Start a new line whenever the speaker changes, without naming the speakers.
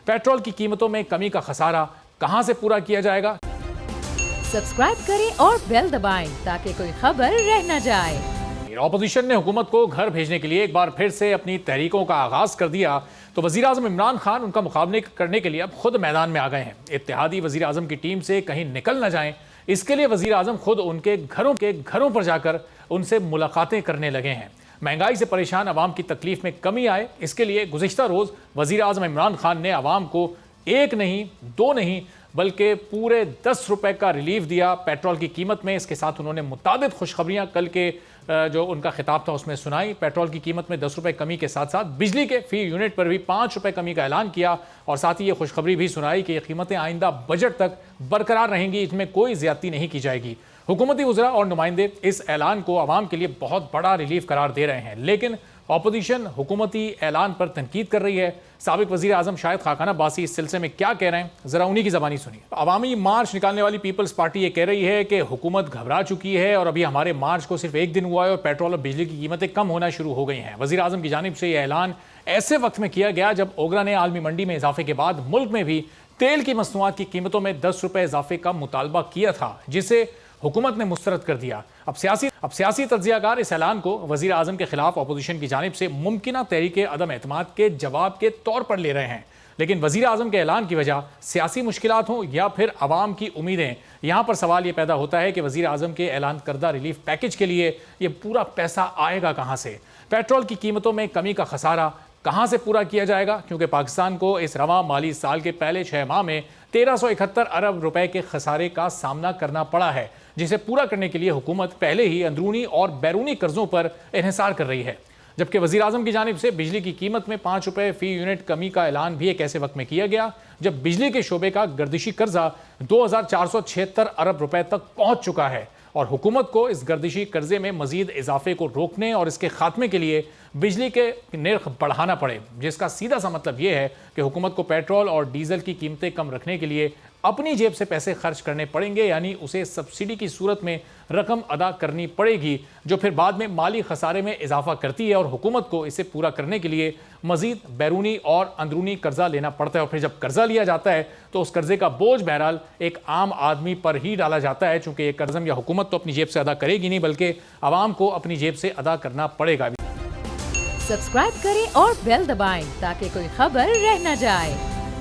Petrol की कीमतों में कमी का खसारा कहां से पूरा किया जाएगा?
सब्सक्राइब करें और बेल दबाएं ताकि कोई खबर रह न जाए।
ऑपोजिशन ने हुकूमत को घर भेजने के लिए एक बार फिर से अपनी तहरीकों का आगाज कर दिया तो वजीर आजम इमरान खान उनका मुकाबले करने के लिए अब खुद मैदान में आ गए हैं। इत्तेहादी वजीर आजम की टीम से कहीं निकल न जाएं, इसके लिए वजीर आजम खुद उनके घरों पर जाकर उनसे मुलाकातें करने लगे हैं। महंगाई से परेशान अवाम की तकलीफ में कमी आए, इसके लिए गुज़िश्ता रोज़ वजीर आजम इमरान खान ने अवाम को एक नहीं, दो नहीं, बल्कि पूरे 10 रुपए का रिलीफ दिया पेट्रोल की कीमत में। इसके साथ उन्होंने मुताबिद खुशखबरियां कल के जो उनका खिताब था उसमें सुनाई। पेट्रोल की कीमत में 10 रुपए कमी के साथ साथ बिजली के फी यूनिट पर भी 5 रुपए कमी का ऐलान किया और साथ ही ये खुशखबरी भी सुनाई कि ये कीमतें आइंदा बजट तक बरकरार रहेंगी, इसमें कोई ज्यादती नहीं की जाएगी। हुकूमती वज़रा और नुमाइंदे इस ऐलान को आवाम के लिए बहुत बड़ा रिलीफ करार दे रहे हैं, लेकिन ऑपोजिशन हुकूमती ऐलान पर तनकीद कर रही है। साबिक वज़ीर आज़म शाहिद खाकान अब्बासी इस सिलसिले में क्या कह रहे हैं, जरा उन्हीं की ज़बानी सुनिए। अवामी मार्च निकालने वाली पीपल्स पार्टी ये कह रही है कि हुकूमत घबरा चुकी है और अभी हमारे मार्च को सिर्फ एक दिन हुआ है और पेट्रोल और बिजली की कीमतें कम होना शुरू हो गई हैं। वज़ीर आज़म की जानिब से यह ऐलान ऐसे वक्त में किया गया जब ओगरा ने आलमी मंडी में इजाफे के बाद मुल्क में भी तेल की मसनूआत की कीमतों में 10 रुपए इजाफे का मुतालबा किया था, जिसे हुकूमत ने मुस्तरद कर दिया। अब सियासी तज्जियाकार इस ऐलान को वजीर आजम के खिलाफ अपोजिशन की जानिब से मुमकिना तहरीके अदम एतमाद के जवाब के तौर पर ले रहे हैं, लेकिन वजीर आजम के ऐलान की वजह सियासी मुश्किलात हों या फिर अवाम की उम्मीदें, यहाँ पर सवाल ये पैदा होता है कि वजीर आजम के ऐलान करदा रिलीफ पैकेज के लिए ये पूरा पैसा आएगा कहाँ से? पेट्रोल की कीमतों में कमी का खसारा कहां से पूरा किया जाएगा? क्योंकि पाकिस्तान को इस रवा माली साल के पहले 6 माह में 1371 अरब रुपए के खसारे का सामना करना पड़ा है, जिसे पूरा करने के लिए हुकूमत पहले ही अंदरूनी और बैरूनी कर्जों पर इन्हिसार कर रही है। जबकि वजीर आजम की जानिब से बिजली की कीमत में 5 रुपए फी यूनिट कमी का ऐलान भी एक ऐसे वक्त में किया गया जब बिजली के शोबे का गर्दिशी कर्जा 2476 अरब रुपए तक पहुंच चुका है और हुकूमत को इस गर्दिशी कर्जे में मजीद इजाफे को रोकने और इसके खात्मे के लिए बिजली के निर्ख बढ़ाना पड़े, जिसका सीधा सा मतलब यह है कि हुकूमत को पेट्रोल और डीजल की कीमतें कम रखने के लिए अपनी जेब से पैसे खर्च करने पड़ेंगे, यानी उसे सब्सिडी की सूरत में रकम अदा करनी पड़ेगी, जो फिर बाद में माली खसारे में इजाफा करती है और हुकूमत को इसे पूरा करने के लिए मजीद बैरूनी और अंदरूनी कर्जा लेना पड़ता है। और फिर जब कर्जा लिया जाता है तो उस कर्जे का बोझ बहरहाल एक आम आदमी पर ही डाला जाता है, चूंकि ये कर्जम या हुकूमत तो अपनी जेब से अदा करेगी नहीं, बल्कि आवाम को अपनी जेब से अदा करना पड़ेगा।
सब्सक्राइब करें और बेल दबाएं ताकि कोई खबर रह न जाए।